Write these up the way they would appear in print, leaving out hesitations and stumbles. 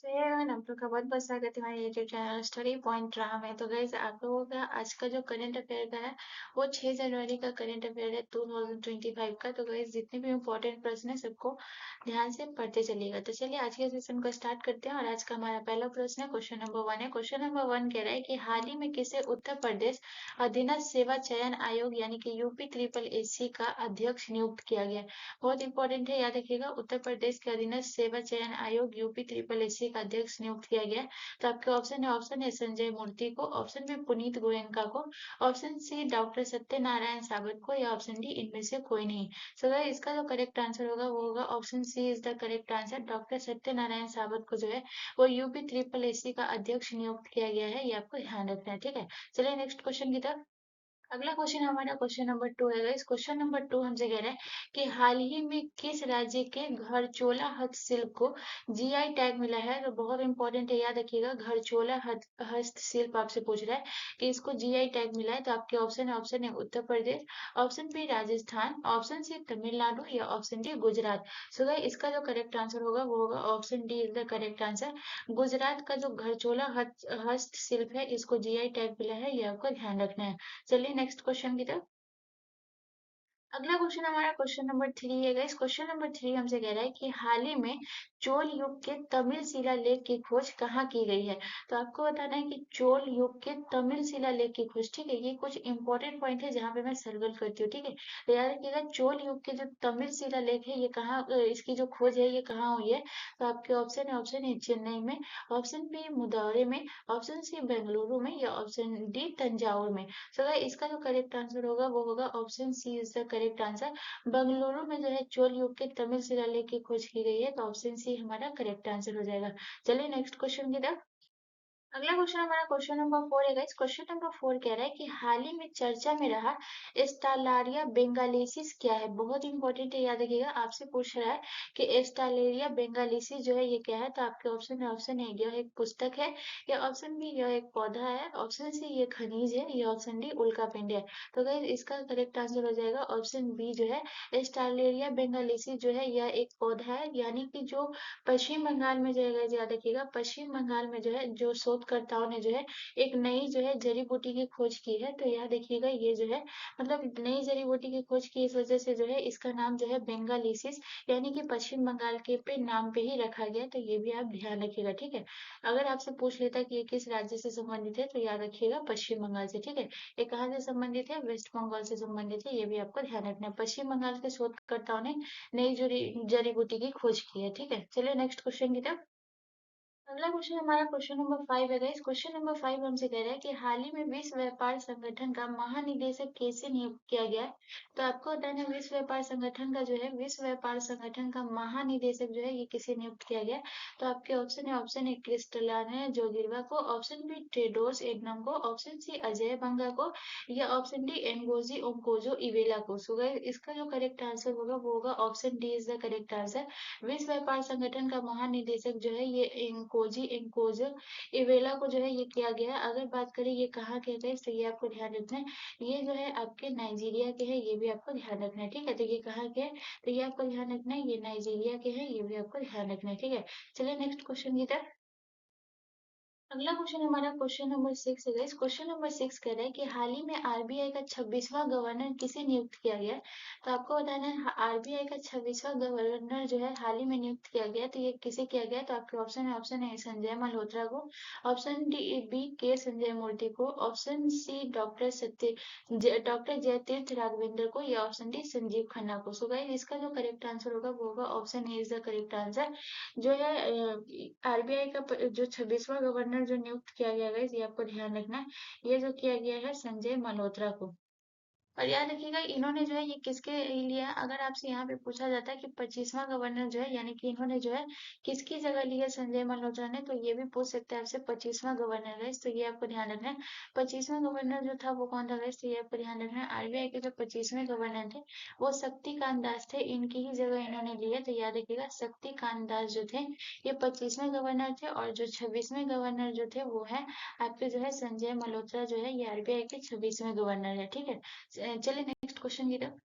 Everyone, आप लोग का बहुत-बहुत स्वागत है हमारे यूट्यूब चैनल स्टडी पॉइंट राह में। तो गाइस, आप लोगों का आज का जो करंट अफेयर का है वो 6 जनवरी का करंट अफेयर है 2025 का। तो गाइस, जितने भी इम्पोर्टेंट प्रश्न है सबको ध्यान से पढ़ते चलिएगा। तो चलिए आज के सेशन को स्टार्ट करते हैं और आज का हमारा पहला प्रश्न है, क्वेश्चन नंबर 1 है। क्वेश्चन नंबर 1 कह रहा है कि हाल ही में किसे उत्तर प्रदेश अधीनस्थ सेवा चयन आयोग यानी कि यूपी ट्रिपल एससी का अध्यक्ष नियुक्त किया गया है। बहुत इंपॉर्टेंट है, याद रखिएगा। उत्तर प्रदेश के अधीनस्थ सेवा चयन आयोग यूपी ट्रिपल एससी का अध्यक्ष नियुक्त किया गया है। तो आपके ऑप्शन है संजय मूर्ति को, ऑप्शन बी पुनीत गोयनका को, option C doctor Satyanarayan Sawat को, या ऑप्शन डी इनमें से कोई नहीं। सो गाइस, इसका जो करेक्ट आंसर होगा वो होगा option C is the correct answer. Doctor Satyanarayan Sawat को जो है वो यूपी ट्रिपल एससी का अध्यक्ष नियुक्त किया गया है, ये आपको ध्यान रखना है, ठीक है। चलिए नेक्स्ट क्वेश्चन की तरफ। अगला क्वेश्चन हमारा क्वेश्चन नंबर 2 है। इस क्वेश्चन नंबर 2 हमसे कह रहा है कि हाल ही में किस राज्य के घरचोला हस्तशिल्प को जीआई टैग मिला है। तो बहुत इंपॉर्टेंट है, याद रखिएगा। घरचोला हस्तशिल्प आपसे पूछ रहा है कि इसको जीआई टैग मिला है। तो आपके ऑप्शन है Uttar Pradesh, option B Rajasthan, option C Tamil Nadu, या option D Gujarat. So guys, इसका जो करेक्ट आंसर होगा वो होगा option D is the correct answer. Gujarat का जो घरचोला हस्तशिल्प है इसको जीआई टैग मिला है, ये आपको ध्यान रखना है। चलिए नेक्स्ट क्वेश्चन की तरफ। अगला क्वेश्चन हमारा क्वेश्चन नंबर 3 है गाइस। क्वेश्चन नंबर 3 हमसे कह रहा है कि हाल ही में चोल युग के तमिल शिलालेख की खोज कहाँ की गई है। तो आपको बताना है कि चोल युग के तमिल शिलालेख की खोज, ठीक है। ये कुछ इंपॉर्टेंट पॉइंट है जहाँ पे मैं सर्कल करती हूँ, ठीक है। तो याद रखिएगा, चोल युग के जो तमिल शिलालेख है ये कहाँ, इसकी जो खोज है ये कहाँ हुई है। तो आपके ऑप्शन है चेन्नई में, ऑप्शन बी मुदौरे में, ऑप्शन सी बेंगलुरु में, या ऑप्शन डी तंजावुर में। सो गाइस, इसका जो करेक्ट आंसर होगा वो होगा option C is the correct answer. Bengaluru में जो है चोल युग के तमिल शिलालेख की खोज की गई है। तो ऑप्शन सी हमारा करेक्ट आंसर हो जाएगा। चलिए नेक्स्ट क्वेश्चन की तरफ। अगला क्वेश्चन हमारा क्वेश्चन नंबर 4 है गाइस। क्वेश्चन नंबर 4 कह रहा है कि हाल ही में चर्चा में रहा एस्टालारिया बेंगालिसिस क्या है। बहुत इंपॉर्टेंट है, याद रखिएगा। आपसे पूछ रहा है कि एस्टालेरिया बेंगालिसिस जो है ये क्या है। तो आपके ऑप्शन है यह एक पुस्तक है, या ऑप्शन बी यह एक पौधा है, ऑप्शन सी ये खनिज है, या ऑप्शन डी उल्कापिंड है। तो गाइस, इसका करेक्ट आंसर हो जाएगा ऑप्शन बी जो है एस्टालेरिया बेंगालिसिस जो है यह एक पौधा है। यानी कि जो पश्चिम बंगाल में जो है, याद रखिएगा, पश्चिम बंगाल में जो है जो शोधकर्ताओं ने जो है एक नई जो है जड़ी बूटी की खोज की है। तो याद रखिएगा, ये जो है मतलब नई जड़ी बूटी की खोज की, इस वजह से जो है इसका नाम जो है बेंगालिसिस यानी कि पश्चिम बंगाल के पे नाम पे ही रखा गया है। तो ये भी आप ध्यान रखिएगा, ठीक है। अगर आपसे पूछ लेता कि ये किस राज्य से संबंधित है, तो याद रखिएगा पश्चिम बंगाल से, ठीक है। ये कहाँ से संबंधित है, वेस्ट बंगाल से संबंधित है, ये भी आपको ध्यान रखना है। पश्चिम बंगाल के शोधकर्ताओं ने नई जड़ी बूटी की खोज की है, ठीक है। चलिए नेक्स्ट क्वेश्चन की तरफ। अगला क्वेश्चन हमारा क्वेश्चन नंबर 5 है गाइस। क्वेश्चन नंबर 5 हमसे कह रहा है कि हाल ही में विश्व व्यापार संगठन का महानिदेशक कैसे नियुक्त किया गया है। तो आपको बताना है, विश्व व्यापार संगठन का जो है, विश्व व्यापार संगठन का महानिदेशक जो है ये किसे नियुक्त किया गया है। तो आपके ऑप्शन है क्रिस्टलाना जोर्जीवा को, ऑप्शन बी टेडोस एडनम को, ऑप्शन सी अजय बंगा को, या ऑप्शन डी एनगोजी ओंकोजो इवेला को। सो गाइस, इसका जो करेक्ट आंसर होगा वो होगा option D is the correct answer. विश्व व्यापार संगठन का महानिदेशक जो है ये इंकोजी इंकोजो इवेला को जो है ये किया गया है। अगर बात करें ये कहाँ के थे, तो ये आपको ध्यान रखना है, ये जो है आपके नाइजीरिया के हैं, ये भी आपको ध्यान रखना है, ठीक है। तो ये कहाँ के हैं, तो ये आपको ध्यान रखना है, ये नाइजीरिया के हैं, ये भी आपको ध्यान रखना है, ठीक है। चलिए नेक्स्ट क्वेश्चन की तरफ। अगला क्वेश्चन हमारा क्वेश्चन नंबर 6 है गाइस। क्वेश्चन नंबर 6 कह रहा है कि हाल ही में आरबीआई का 26वां गवर्नर किसे नियुक्त किया गया है। तो आपको बताना है आरबीआई का 26वां गवर्नर जो है हाल ही में नियुक्त किया गया है, तो ये किसे किया गया है। तो आपके ऑप्शन है संजय मल्होत्रा को, ऑप्शन डी बी के संजय मूर्ति को, option C doctor Jayatirtha Raghavendra को, या ऑप्शन डी संजीव खन्ना को। सो गाइस, इसका जो करेक्ट आंसर होगा वो होगा option A is the correct answer. जो है आरबीआई का जो 26वां गवर्नर जो नियुक्त किया गया है, ये आपको ध्यान रखना है, ये जो किया गया है संजय मल्होत्रा को। और याद रखिएगा, इन्होंने जो है ये किसके लिए, अगर आपसे यहाँ पे पूछा जाता है कि 25वां गवर्नर जो है यानी कि इन्होंने जो है किसकी जगह ली है संजय मल्होत्रा ने, तो ये भी पूछ सकते हैं आपसे 25वां गवर्नर है, तो ये आपको ध्यान रखना है। 25वां गवर्नर जो था वो कौन था गाइस, तो ये आपको ध्यान रखना है। आरबीआई के जो 25वें गवर्नर थे वो शक्तिकांत दास थे, इनकी ही जगह इन्होंने ली है। तो याद रखिएगा, शक्तिकांत दास जो थे ये 25वें गवर्नर थे, और जो 26वें गवर्नर जो थे वो है आपके जो है संजय मल्होत्रा जो है ये आरबीआई के 26वें गवर्नर है, ठीक है। चलिए नेक्स्ट क्वेश्चन की तरफ।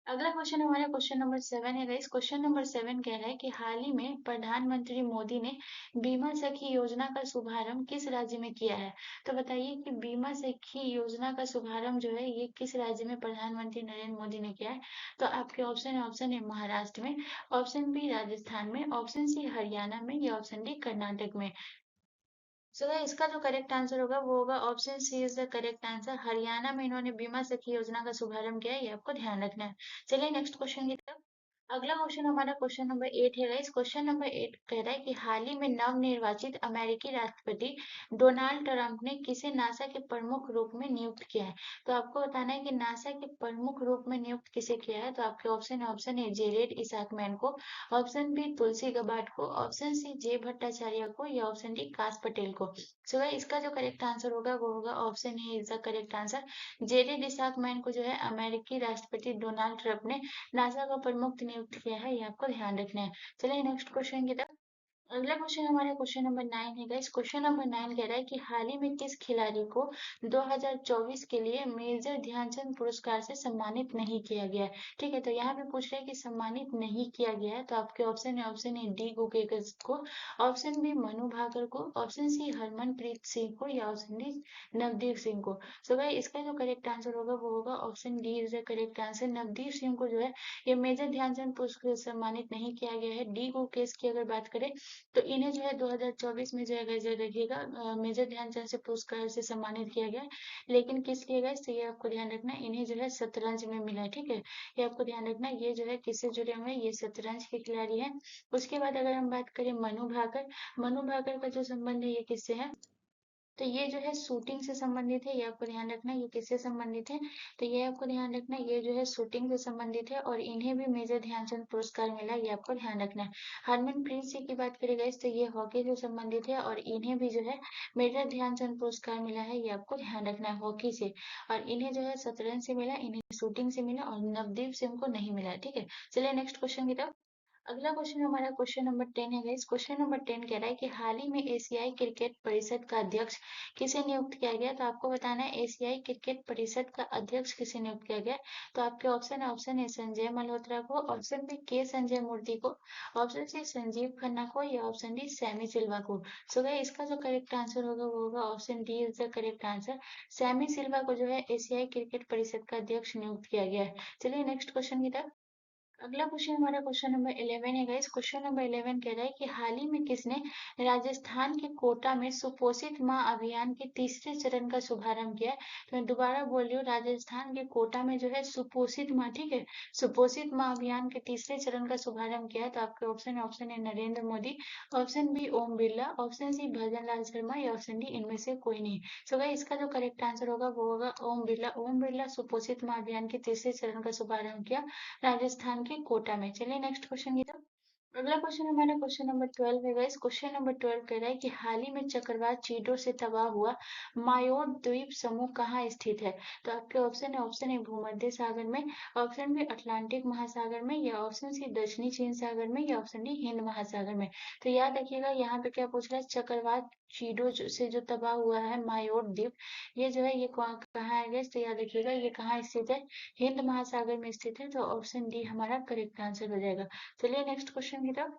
अगला क्वेश्चन हमारा क्वेश्चन नंबर 7 है गाइस। क्वेश्चन नंबर 7 कह रहा है कि हाल ही में प्रधानमंत्री मोदी ने बीमा सखी योजना का शुभारंभ किस राज्य में किया है? तो बताइए कि बीमा सखी योजना का शुभारंभ जो है ये किस राज्य में प्रधानमंत्री नरेंद्र मोदी ने किया है? तो आपके ऑप्शन है, ऑप्शन ए महाराष्ट्र में, ऑप्शन बी राजस्थान में, ऑप्शन सी हरियाणा में, या ऑप्शन डी कर्नाटक में। सो इसका जो करेक्ट आंसर होगा वो होगा option C is the correct answer. Haryana में इन्होंने बीमा सखी योजना का शुभारंभ किया है, ये आपको ध्यान रखना है। चलिए नेक्स्ट क्वेश्चन की तरफ। अगला क्वेश्चन हमारा क्वेश्चन नंबर 8 है गाइस। क्वेश्चन नंबर 8 कह रहा है कि हाल ही में नवनिर्वाचित अमेरिकी राष्ट्रपति डोनाल्ड ट्रंप ने किसे नासा के प्रमुख रूप में नियुक्त किया है? तो आपको बताना है कि नासा के प्रमुख रूप में नियुक्त किसे किया है। तो आपके ऑप्शन है, ऑप्शन ए जेरेड इसाकमैन को, ऑप्शन बी तुलसी गबार्ड को, ऑप्शन सी जे भट्टाचार्य को, या ऑप्शन डी काश पटेल को। सो इसका जो करेक्ट आंसर होगा वो होगा option A is the correct answer. Jared Isaacman को जो है अमेरिकी राष्ट्रपति डोनाल्ड ट्रंप ने नासा का प्रमुख नियुक्त किया है, ये आपको ध्यान रखना है। चलिए नेक्स्ट क्वेश्चन की तरफ। अगला क्वेश्चन हमारा क्वेश्चन नंबर 9 है गाइस। क्वेश्चन नंबर 9 कह रहा है कि हाल ही में किस खिलाड़ी को 2024 के लिए मेजर ध्यानचंद पुरस्कार से सम्मानित नहीं किया गया है? ठीक है, तो यहाँ पे पूछ रहे हैं कि सम्मानित नहीं किया गया है। तो आपके ऑप्शन है, ऑप्शन ए डी गुकेश को, ऑप्शन बी मनु भाकर को, ऑप्शन सी हरमनप्रीत सिंह को, या ऑप्शन डी नवदीप सिंह को। सो भाई इसका जो करेक्ट आंसर होगा वो होगा option D is the correct answer. Navdeep Singh को जो है ये मेजर ध्यानचंद पुरस्कार से सम्मानित नहीं किया गया है। डी गुकेश की अगर बात करें तो इन्हें जो है 2024 में जो है गाइस देखिएगा मेजर ध्यानचंद से पुरस्कार से सम्मानित किया गया है। लेकिन किस लिए गाइस, तो ये आपको ध्यान रखना है, इन्हें जो है शतरंज में मिला है। ठीक है, ये आपको ध्यान रखना है, ये जो है किससे जुड़े हुए हैं, ये शतरंज के खिलाड़ी हैं। उसके बाद अगर हम बात करें मनु भाकर, मनु भाकर का जो संबंध है ये किससे है, तो ये जो है शूटिंग से संबंधित है, ये आपको ध्यान रखना है। ये किससे संबंधित है, तो ये आपको ध्यान रखना है, ये जो है शूटिंग से संबंधित है और इन्हें भी मेजर ध्यानचंद पुरस्कार मिला, ये आपको ध्यान रखना है। हरमनप्रीत सिंह की बात करें गाइस, तो ये हॉकी से संबंधित है और इन्हें भी जो है मेजर ध्यानचंद पुरस्कार मिला है, ये आपको ध्यान रखना है, हॉकी से। और इन्हें जो है शतरंज से मिला, इन्हें शूटिंग से मिला, और नवदीप सिंह को नहीं मिला। ठीक है, चलिए नेक्स्ट क्वेश्चन की तरफ। अगला क्वेश्चन हमारा क्वेश्चन नंबर 10 है गाइस। क्वेश्चन नंबर 10 कह रहा है कि हाल ही में एशियाई क्रिकेट परिषद का अध्यक्ष किसे नियुक्त किया गया? तो आपको बताना है एशियाई क्रिकेट परिषद का अध्यक्ष किसे नियुक्त किया गया। तो आपके ऑप्शन है, ऑप्शन ए संजय मल्होत्रा को, ऑप्शन बी के संजय मूर्ति को, ऑप्शन सी संजीव खन्ना को, या ऑप्शन डी सैमी सिल्वा को। सो गाइस इसका जो करेक्ट आंसर होगा वो होगा option D is the correct answer. Sammy Silva को जो है एशियाई क्रिकेट परिषद का अध्यक्ष नियुक्त किया गया है। चलिए नेक्स्ट क्वेश्चन की तरफ। अगला क्वेश्चन हमारा क्वेश्चन नंबर 11 है गाइस। क्वेश्चन नंबर 11 कह रहा है कि हाल ही में किसने राजस्थान के कोटा में सुपोषित मां अभियान के तीसरे चरण का शुभारंभ किया है? तो मैं दोबारा बोल रही हूँ, राजस्थान के कोटा में जो है सुपोषित मां, ठीक है, सुपोषित मां अभियान के तीसरे चरण का शुभारंभ किया है। तो आपके ऑप्शन है, option A Narendra Modi, option B Om Birla, option C Bhajan Lal Sharma, या ऑप्शन डी इनमें से कोई नहीं। सो गाइस इसका जो करेक्ट आंसर होगा वो होगा ओम बिरला। ओम बिरला सुपोषित मां अभियान के तीसरे चरण का शुभारंभ किया राजस्थान के कोटा में। चलिए नेक्स्ट क्वेश्चन की तरफ। अगला क्वेश्चन हमारा क्वेश्चन नंबर 12 है गाइस। क्वेश्चन नंबर 12 कह रहा है कि हाल ही में चक्रवात चीटों से तबाह हुआ मायोट द्वीप समूह कहाँ स्थित है? तो आपके ऑप्शन है, ऑप्शन ए भूमध्य सागर में, ऑप्शन बी अटलांटिक महासागर में, या ऑप्शन सी दक्षिणी चीन सागर में, या ऑप्शन डी हिंद महासागर में। तो याद रखिएगा यहाँ पे क्या पूछ रहा है, चक्रवात चीडो से जो तबाह हुआ है मायोट द्वीप, ये जो है ये कहाँ है guys? तो याद रखिएगा ये कहाँ स्थित है, हिंद महासागर में स्थित है। तो ऑप्शन डी हमारा करेक्ट आंसर हो जाएगा। चलिए नेक्स्ट क्वेश्चन की तरफ।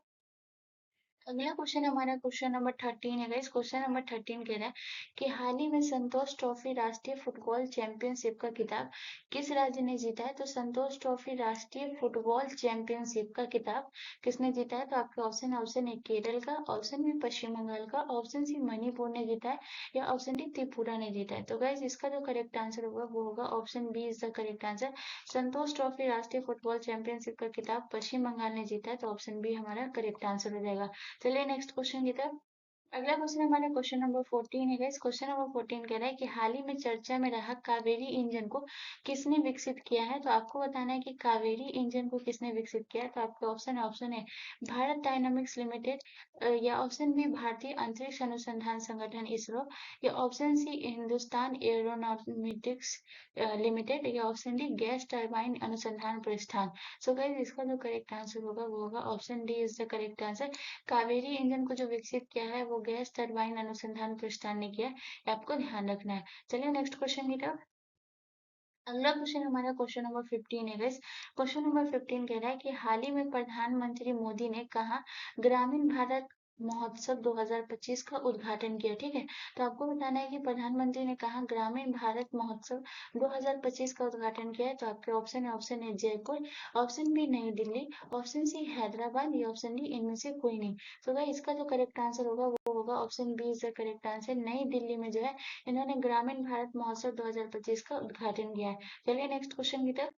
अगला क्वेश्चन हमारा क्वेश्चन नंबर 13 है गाइस। क्वेश्चन नंबर 13 कह रहा है कि हाल ही में संतोष ट्रॉफी राष्ट्रीय फुटबॉल चैंपियनशिप का खिताब किस राज्य ने जीता है? तो संतोष ट्रॉफी राष्ट्रीय फुटबॉल चैंपियनशिप का खिताब किसने जीता है? तो आपके ऑप्शन, ऑप्शन ए केरल का, ऑप्शन बी पश्चिम बंगाल का, ऑप्शन सी मणिपुर ने जीता है, या ऑप्शन डी त्रिपुरा ने जीता है। तो गाइस इसका जो करेक्ट आंसर होगा वो होगा option B is the correct answer. Santosh trophy राष्ट्रीय फुटबॉल चैंपियनशिप का खिताब पश्चिम बंगाल ने जीता है। तो ऑप्शन बी हमारा करेक्ट आंसर हो जाएगा। चलिए नेक्स्ट क्वेश्चन की तरफ। अगला क्वेश्चन हमारा क्वेश्चन नंबर 14 है गाइस। क्वेश्चन नंबर 14 कह रहा है कि हाल ही में चर्चा में रहा कावेरी इंजन को किसने विकसित किया है? तो आपको बताना है कि कावेरी इंजन को किसने विकसित किया है। तो आपके ऑप्शन है, option A Bharat dynamics limited, या ऑप्शन बी भारतीय अंतरिक्ष अनुसंधान संगठन इसरो, या option C Hindustan aeronautics limited, या option D gas turbine Anusandhan Pratishthan. सो गाइस इसका जो करेक्ट आंसर होगा वो होगा option D is the correct answer. Kaveri engine को जो विकसित किया है वो गैस टरबाइन अनुसंधान प्रतिष्ठान ने किया है, ये आपको ध्यान रखना है। चलिए नेक्स्ट क्वेश्चन की तरफ। अगला क्वेश्चन हमारा क्वेश्चन नंबर 15 है गाइस। क्वेश्चन नंबर 15 कह रहा है कि हाल ही में प्रधानमंत्री मोदी ने कहा ग्रामीण भारत महोत्सव 2025 का उद्घाटन किया। ठीक है, तो आपको बताना है कि प्रधानमंत्री ने कहा ग्रामीण भारत महोत्सव 2025 का उद्घाटन किया है। तो आपके ऑप्शन है, option A Jaipur, option B Nai Delhi, option C Hyderabad या ऑप्शन डी इनमें से कोई नहीं। तो गाइस इसका जो करेक्ट आंसर होगा वो होगा option B is the correct answer. Nai Delhi में जो है इन्होंने ग्रामीण भारत महोत्सव 2025 का उद्घाटन किया है। चलिए नेक्स्ट क्वेश्चन की तरफ।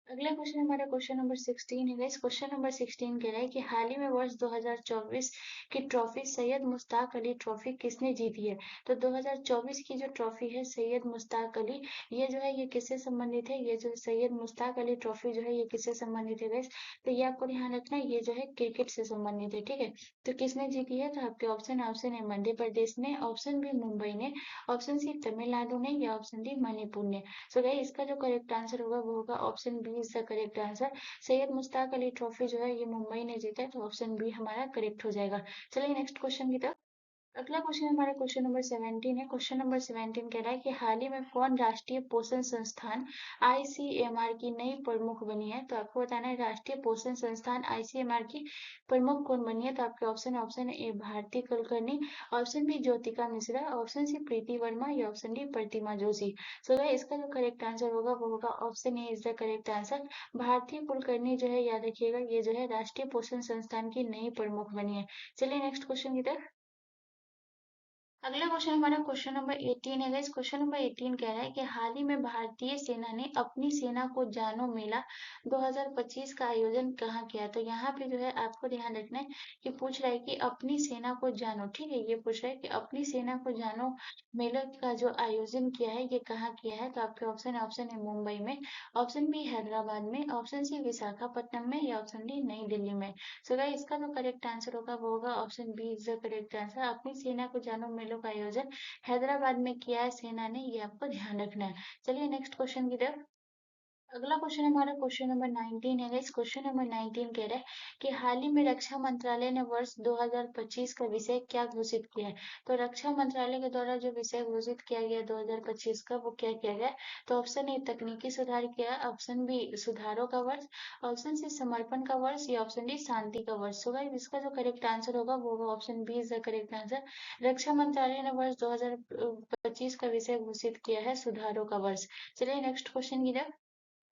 अगला क्वेश्चन हमारा क्वेश्चन नंबर 16 है गाइस। क्वेश्चन नंबर 16 कह रहा है कि हाल ही में वर्ष 2024 की ट्रॉफी सैयद मुश्ताक अली ट्रॉफी किसने जीती है। तो 2024 की जो ट्रॉफी है सैयद मुश्ताक अली, ये जो है ये किससे संबंधित है, ये जो सैयद मुश्ताक अली ट्रॉफी जो है ये किससे संबंधित है गाइस। तो ये आपको ध्यान रखना है, ये जो है क्रिकेट से संबंधित है। ठीक है, तो किसने जीती है, तो आपके ऑप्शन है, ऑप्शन ए मध्य प्रदेश ने, ऑप्शन बी मुंबई ने, ऑप्शन सी तमिलनाडु ने या ऑप्शन डी मणिपुर ने। सो गाइस इसका जो करेक्ट आंसर होगा वो होगा option B is the correct answer. Syed Mushtaq Ali trophy जो है ये मुंबई ने जीता है, तो ऑप्शन बी हमारा करेक्ट हो जाएगा। चलिए नेक्स्ट क्वेश्चन की तरफ। अगला क्वेश्चन हमारा क्वेश्चन नंबर 17 है। क्वेश्चन नंबर 17 कह रहा है कि हाल ही में कौन राष्ट्रीय पोषण संस्थान आईसीएमआर की नई प्रमुख बनी है। तो आपको बताना है राष्ट्रीय पोषण संस्थान आईसीएमआर की प्रमुख कौन बनी है। तो आपके option option A Bharti Kulkarni, option B Jyotika Mishra, option C Preeti Verma या option D Pratima Joshi. So guys इसका जो करेक्ट आंसर होगा वो होगा option A is the correct answer. Bhartiya Kulkarni जो है याद रखिएगा ये जो है राष्ट्रीय पोषण संस्थान की नई प्रमुख बनी है। चलिए नेक्स्ट क्वेश्चन की तरफ। अगला क्वेश्चन हमारा क्वेश्चन नंबर 18 है गाइस। क्वेश्चन नंबर 18 कह रहा है कि हाल ही में भारतीय सेना ने अपनी सेना को जानो मेला 2025 का आयोजन कहाँ किया। तो यहाँ पे जो है आपको ध्यान रखना है कि पूछ रहा है कि अपनी सेना को जानो। ठीक है, ये पूछ रहा है कि अपनी सेना को जानो मेले का जो आयोजन किया है ये कहाँ किया है। तो आपके ऑप्शन है, ऑप्शन है मुंबई में, ऑप्शन बी हैदराबाद में, ऑप्शन सी विशाखापट्टनम में या ऑप्शन डी नई दिल्ली में। सो गाइस इसका जो करेक्ट आंसर होगा वो होगा option B is the correct answer. अपनी सेना को जानो मेलों का आयोजन हैदराबाद में किया है सेना ने, ये आपको ध्यान रखना है। चलिए नेक्स्ट क्वेश्चन की तरफ। अगला क्वेश्चन हमारा क्वेश्चन नंबर 19 है इस क्वेश्चन नंबर 19 कह रहा है कि हाल ही में रक्षा मंत्रालय ने वर्ष 2025 का विषय क्या घोषित किया है। तो रक्षा मंत्रालय के द्वारा जो विषय घोषित किया गया 2025 का वो क्या किया गया। तो ऑप्शन ए तकनीकी सुधार किया, ऑप्शन बी सुधारों का वर्ष, ऑप्शन सी समर्पण का वर्ष या ऑप्शन डी शांति का वर्ष। सो गाइस इसका जो करेक्ट आंसर होगा वो होगा option B is the correct answer. रक्षा मंत्रालय ने वर्ष 2025 का विषय घोषित किया है सुधारों का वर्ष। चलिए नेक्स्ट क्वेश्चन की तरफ।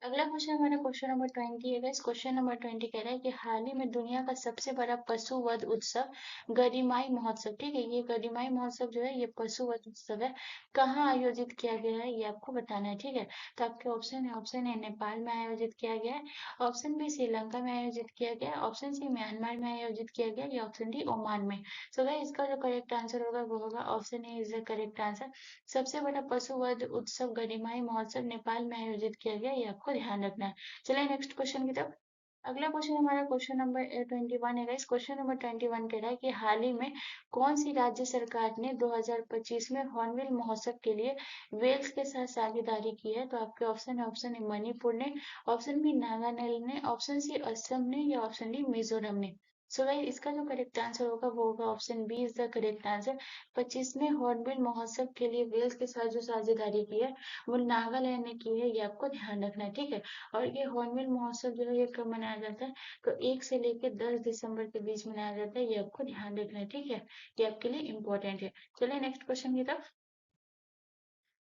अगला क्वेश्चन हमारा क्वेश्चन नंबर 20 है गाइस। क्वेश्चन नंबर 20 कह रहा है कि हाल ही में दुनिया का सबसे बड़ा पशु वध उत्सव गरिमाई महोत्सव, ठीक है, ये गरिमाई महोत्सव जो है ये पशु वध उत्सव है, कहाँ आयोजित किया गया है ये आपको बताना है। ठीक है, तो आपके ऑप्शन है, ऑप्शन ए नेपाल में आयोजित किया गया है, ऑप्शन बी श्रीलंका में आयोजित किया गया है, ऑप्शन सी म्यांमार में आयोजित किया गया है या ऑप्शन डी ओमान में। सो गाइस इसका जो करेक्ट आंसर होगा वो होगा option A is the correct answer. सबसे बड़ा पशु वध उत्सव गरिमाई महोत्सव नेपाल में आयोजित किया गया, ये आपको ध्यान रखना है। चलिए नेक्स्ट क्वेश्चन की तरफ। अगला क्वेश्चन हमारा क्वेश्चन नंबर 21 है इस क्वेश्चन नंबर 21 कह रहा है कि हाल ही में कौन सी राज्य सरकार ने 2025 में हॉर्नबिल महोत्सव के लिए वेल्स के साथ साझेदारी की है। तो आपके ऑप्शन है, ऑप्शन ए मणिपुर ने, ऑप्शन बी नागालैंड ने, ऑप्शन सी असम ने या ऑप्शन डी मिजोरम ने। सो गाइस इसका जो करेक्ट आंसर होगा वो होगा option B is the correct answer. 25वें हॉर्नबिल महोत्सव के लिए वेल्स के साथ जो साझेदारी की है वो नागालैंड ने की है, ये आपको ध्यान रखना है। ठीक है, और ये हॉर्नबिल महोत्सव जो है ये कब मनाया जाता है, तो 1 से लेकर 10 दिसंबर के बीच मनाया जाता है, ये आपको ध्यान रखना है। ठीक है, ये आपके लिए इम्पोर्टेंट है। चलिए नेक्स्ट क्वेश्चन की तरफ।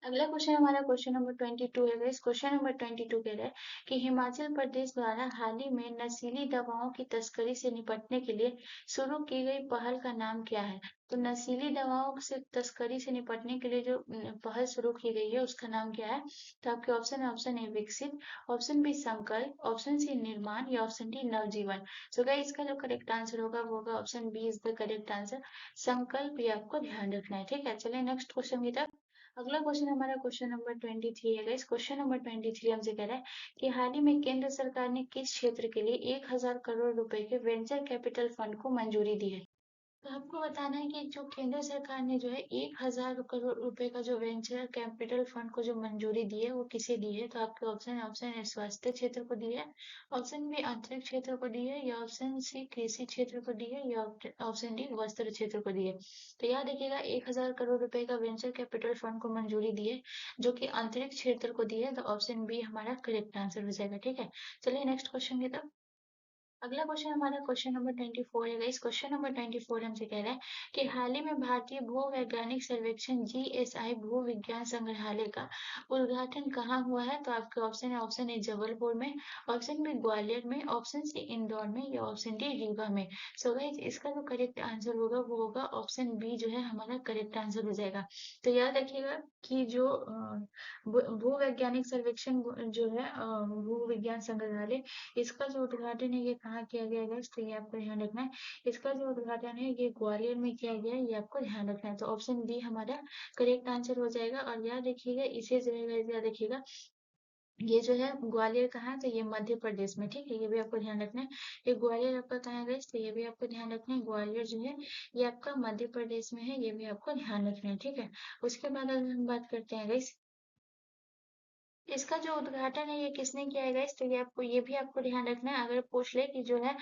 अगला क्वेश्चन हमारा क्वेश्चन नंबर 22 है इस क्वेश्चन नंबर 22 कह रहा है कि हिमाचल प्रदेश द्वारा हाल ही में नशीली दवाओं की तस्करी से निपटने के लिए शुरू की गई पहल का नाम क्या है। तो नशीली दवाओं से तस्करी से निपटने के लिए जो पहल शुरू की गई है उसका नाम क्या है। तो आपके ऑप्शन है, option A Viksit, option B Sankalp, option C Nirman या option D Navjeevan. So guys इसका जो करेक्ट आंसर होगा वो होगा option B is the correct answer. Sankalp ये आपको ध्यान रखना है। ठीक है, चलिए नेक्स्ट क्वेश्चन की तरफ। अगला क्वेश्चन हमारा क्वेश्चन नंबर 23 है गाइस। क्वेश्चन नंबर 23 हमसे कह रहा है कि हाल ही में केंद्र सरकार ने किस क्षेत्र के लिए 1000 करोड़ रुपए के वेंचर कैपिटल फंड को मंजूरी दी है। तो आपको बताना है कि जो केंद्र सरकार ने जो है 1,000 करोड़ रुपए का जो वेंचर कैपिटल फंड को जो मंजूरी दी है वो किसे दी है। तो आपके ऑप्शन ऑप्शन ए स्वास्थ्य क्षेत्र को दी है, ऑप्शन बी अंतरिक्ष क्षेत्र को दी है, या ऑप्शन सी कृषि क्षेत्र को दी है, या ऑप्शन डी वस्त्र क्षेत्र को दी है। तो याद रखिएगा 1,000 करोड़ रुपए का वेंचर कैपिटल फंड को मंजूरी दी है जो कि अंतरिक्ष क्षेत्र को दी है। तो ऑप्शन बी हमारा करेक्ट आंसर हो जाएगा। ठीक है, चलिए नेक्स्ट क्वेश्चन की तरफ। अगला क्वेश्चन हमारा क्वेश्चन नंबर 24 है। इस क्वेश्चन नंबर 24 हमसे कह रहा है कि हाल ही में भारतीय भू वैज्ञानिक सर्वेक्षण जीएसआई भू विज्ञान संग्रहालय का उद्घाटन कहाँ हुआ है। तो आपके ऑप्शन है, ऑप्शन ए जबलपुर में, ऑप्शन बी ग्वालियर में, ऑप्शन सी इंदौर में, या ऑप्शन डी रीवा में। सो गाइस इसका जो करेक्ट आंसर होगा वो होगा ऑप्शन बी जो है हमारा करेक्ट आंसर हो जाएगा। तो याद रखिएगा कि जो भू वैज्ञानिक सर्वेक्षण जो है भू विज्ञान संग्रहालय, इसका जो उद्घाटन है ये कहाँ किया गया है, तो ये आपको ध्यान रखना है। इसका जो उद्घाटन है ये ग्वालियर में किया गया है, ये आपको ध्यान रखना है। तो ऑप्शन बी हमारा करेक्ट आंसर हो जाएगा। और याद रखिएगा इसे जो है याद रखिएगा ये जो है ग्वालियर कहाँ है, तो ये मध्य प्रदेश में। ठीक है, ये भी आपको ध्यान रखना है। ये ग्वालियर आपका कहाँ है guys? तो ये भी आपको ध्यान रखना है। ग्वालियर जो है ये आपका मध्य प्रदेश में है, ये भी आपको ध्यान रखना है। ठीक है, उसके बाद अगर हम बात करते हैं guys, इसका जो उद्घाटन है ये किसने किया है गाइस, तो ये भी आपको ध्यान रखना है। अगर पूछ ले कि जो है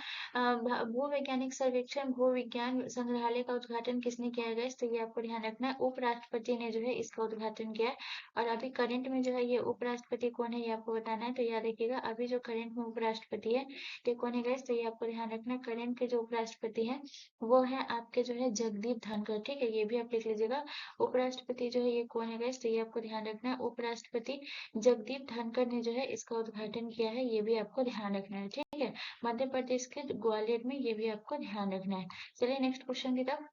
भू वैज्ञानिक सर्वेक्षण भू विज्ञान संग्रहालय का उद्घाटन किसने किया है गाइस, तो ये आपको ध्यान रखना है। उपराष्ट्रपति ने जो है इसका उद्घाटन किया है। और अभी करंट में जो है ये उपराष्ट्रपति कौन है ये आपको बताना है। तो याद रखिएगा अभी जो करंट में उपराष्ट्रपति है ये कौन है गाइस, तो ये आपको ध्यान रखना है। करंट के जो उपराष्ट्रपति है वो है आपके जो है जगदीप धनखड़। ठीक है, ये भी आप लिख लीजिएगा। उपराष्ट्रपति जो है ये कौन है गाइस, तो ये आपको ध्यान रखना है। उपराष्ट्रपति जगदीप धनखड़ ने जो है इसका उद्घाटन किया है, ये भी आपको ध्यान रखना है। ठीक है, मध्य प्रदेश के ग्वालियर में, ये भी आपको ध्यान रखना है। चलिए नेक्स्ट क्वेश्चन की तरफ।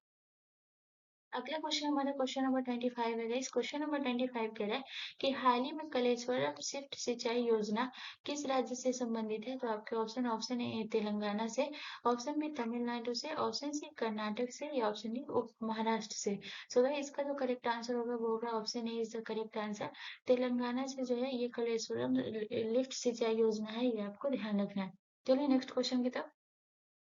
अगला क्वेश्चन हमारा क्वेश्चन नंबर 25 है। इस क्वेश्चन नंबर 25 कह रहा है कि हाल ही में कलेश्वरम सिफ्ट सिंचाई योजना किस राज्य से संबंधित है। तो आपके ऑप्शन ऑप्शन ए तेलंगाना से, ऑप्शन बी तमिलनाडु से, ऑप्शन सी कर्नाटक से, या ऑप्शन डी महाराष्ट्र से। सो so, इसका जो करेक्ट आंसर होगा वो होगा option A is the correct answer. Telangana से जो है ये कलेश्वरम लिफ्ट सिंचाई योजना है, ये आपको ध्यान रखना है। चलिए नेक्स्ट क्वेश्चन की तरफ।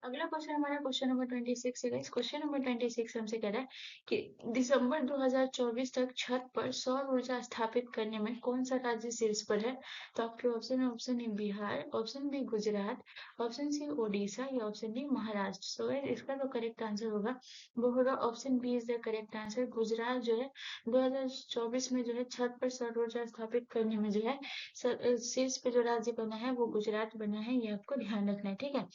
अगला क्वेश्चन हमारा क्वेश्चन नंबर 26 है। इस क्वेश्चन नंबर 26 हमसे कह रहा है कि दिसंबर 2024 तक छत पर सौर ऊर्जा स्थापित करने में कौन सा राज्य शीर्ष पर है। तो आपके ऑप्शन है, option A Bihar, option B Gujarat, option C Odisha, या ऑप्शन डी महाराष्ट्र। सो इसका जो करेक्ट आंसर होगा वो होगा option B is the correct answer. Gujarat जो है 2024 में जो है छत पर सौर ऊर्जा स्थापित करने में जो है शीर्ष पे जो राज्य बना है वो गुजरात बना है, ये आपको ध्यान रखना है। ठीक है,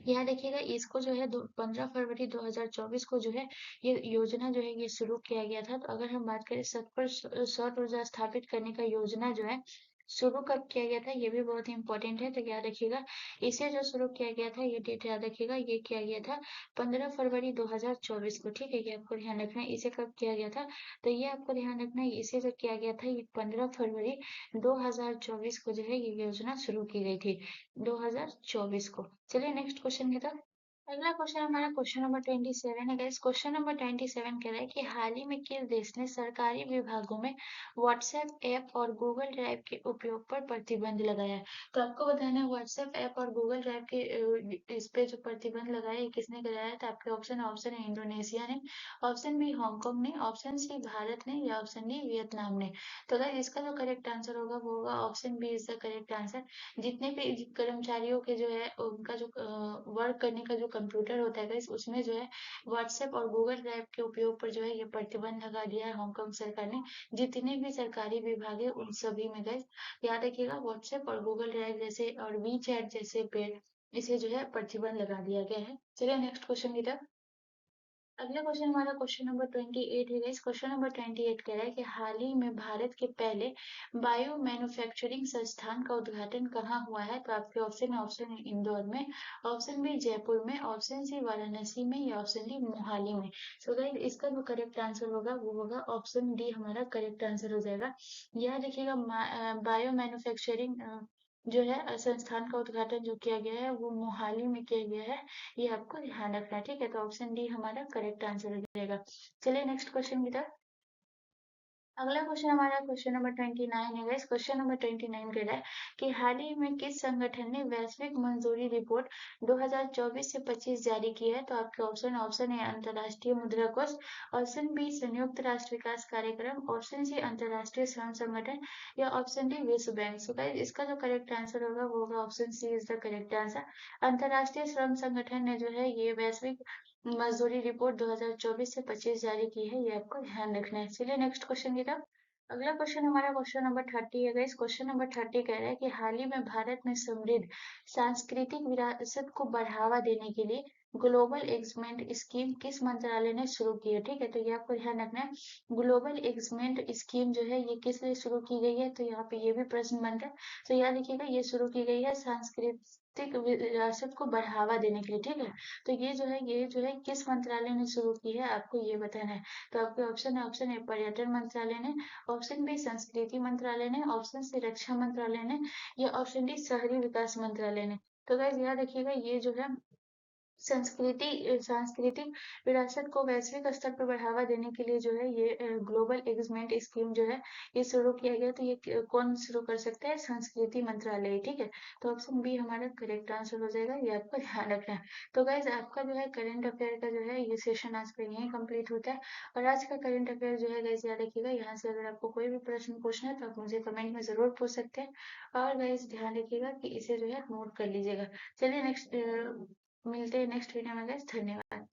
यहाँ देखिएगा इसको जो है 15 फरवरी 2024 को जो है ये योजना जो है ये शुरू किया गया था। तो अगर हम बात करें छत पर सौर ऊर्जा स्थापित करने का योजना जो है शुरू कब किया गया था, ये भी बहुत ही इंपॉर्टेंट है। तो याद रखिएगा इसे जो शुरू किया गया था ये डेट याद रखिएगा, ये किया गया था 15 फरवरी 2024 को। ठीक है, ये आपको ध्यान रखना है। इसे कब किया गया था, तो ये आपको ध्यान रखना है इसे जो किया गया था ये 15 फरवरी 2024 को जो है ये योजना शुरू की गई थी 2024 को। चलिए नेक्स्ट क्वेश्चन की तरफ। अगला क्वेश्चन हमारा क्वेश्चन नंबर 27 है। इस क्वेश्चन नंबर 27 कह रहा है कि हाल ही में किस देश ने सरकारी विभागों में व्हाट्सएप ऐप और गूगल ड्राइव के उपयोग पर प्रतिबंध लगाया है। तो आपको बताना है व्हाट्सएप ऐप और गूगल ड्राइव के इस पे जो प्रतिबंध लगाया है किसने लगाया है। तो आपके ऑप्शन ऑप्शन है इंडोनेशिया ने, ऑप्शन बी हांगकांग ने, ऑप्शन सी भारत ने, या ऑप्शन डी वियतनाम ने। तो गाइस इसका जो करेक्ट आंसर होगा वो होगा option B is the correct answer. जितने भी कर्मचारियों के जो है उनका जो वर्क करने का जो कंप्यूटर होता है गाइस उसमें जो है व्हाट्सएप और गूगल ड्राइव के उपयोग पर जो है ये प्रतिबंध लगा दिया है हांगकांग सरकार ने। जितने भी सरकारी विभाग है उन सभी में गाइस याद रखिएगा व्हाट्सएप और गूगल ड्राइव जैसे और वी चैट जैसे पे इसे जो है प्रतिबंध लगा दिया गया है। चलिए नेक्स्ट क्वेश्चन की तरफ। अगला क्वेश्चन हमारा क्वेश्चन नंबर 28 है। इस क्वेश्चन नंबर 28 कह रहा है कि हाल ही में भारत के पहले बायो मैन्युफैक्चरिंग संस्थान का उद्घाटन कहाँ हुआ है। तो आपके ऑप्शन है, ऑप्शन इंदौर में, ऑप्शन बी जयपुर में, ऑप्शन सी वाराणसी में, या ऑप्शन डी मोहाली में। सो गाइस इसका जो करेक्ट आंसर होगा वो होगा ऑप्शन डी हमारा करेक्ट आंसर हो जाएगा। याद रखिएगा बायो मैन्युफैक्चरिंग जो है संस्थान का उद्घाटन जो किया गया है वो मोहाली में किया गया है, ये आपको ध्यान रखना है। ठीक है, तो ऑप्शन डी हमारा करेक्ट आंसर हो जाएगा। चलिए नेक्स्ट क्वेश्चन की तरफ। अगला क्वेश्चन हमारा क्वेश्चन नंबर 29 है गाइस। क्वेश्चन नंबर 29 कह रहा है कि हाल ही में किस संगठन ने वैश्विक मंजूरी रिपोर्ट 2024 से 25 जारी की है? तो आपके ऑप्शन ए अंतर्राष्ट्रीय मुद्रा कोष, ऑप्शन बी संयुक्त राष्ट्र विकास कार्यक्रम, ऑप्शन सी अंतर्राष्ट्रीय श्रम संगठन या ऑप्शन डी विश्व बैंक। सो गाइस इसका जो करेक्ट आंसर होगा वो होगा option C is the correct answer. अंतर्राष्ट्रीय श्रम संगठन ने जो है ये वैश्विक मजदूरी रिपोर्ट 2024 से 25 जारी की है, ये आपको ध्यान रखना है। चलिए नेक्स्ट क्वेश्चन की तरफ। अगला क्वेश्चन हमारा क्वेश्चन नंबर 30 है गाइस। क्वेश्चन नंबर 30 कह रहा है कि हाल ही में भारत में समृद्ध सांस्कृतिक विरासत को बढ़ावा देने के लिए ग्लोबल एंगेजमेंट स्कीम किस मंत्रालय ने शुरू की है? ठीक है, तो ये आपको ध्यान रखना है। ग्लोबल एंगेजमेंट स्कीम जो है ये किस लिए शुरू की गई है? तो यहाँ पे ये भी प्रश्न बनता है। तो याद रखिएगा ये शुरू की गई है सांस्कृतिक विरासत को बढ़ावा देने के लिए। ठीक है, तो ये जो है किस मंत्रालय ने शुरू की है आपको ये बताना है। तो आपके ऑप्शन है, ऑप्शन ए पर्यटन मंत्रालय ने, ऑप्शन बी संस्कृति मंत्रालय ने, ऑप्शन सी रक्षा मंत्रालय ने या ऑप्शन डी शहरी विकास मंत्रालय ने। तो गाइस याद रखिएगा ये जो है सांस्कृतिक विरासत को वैश्विक स्तर पर बढ़ावा देने के लिए जो है ये ग्लोबल एंगेजमेंट स्कीम जो है ये शुरू किया गया। तो ये कौन शुरू कर सकता है? संस्कृति मंत्रालय। ठीक है, तो ऑप्शन बी हमारा करेक्ट आंसर हो जाएगा, ये आपको ध्यान रखना है। तो गाइज आपका जो है करंट अफेयर का जो है ये सेशन आज का यही कंप्लीट होता है। और आज का करंट अफेयर जो है गाइज याद रखिएगा, यहाँ से अगर आपको कोई भी प्रश्न पूछना है तो आप मुझे कमेंट में जरूर पूछ सकते हैं। और गाइज ध्यान रखिएगा कि इसे जो है नोट कर लीजिएगा। चलिए नेक्स्ट मिलते हैं नेक्स्ट वीडियो में गाइस। धन्यवाद।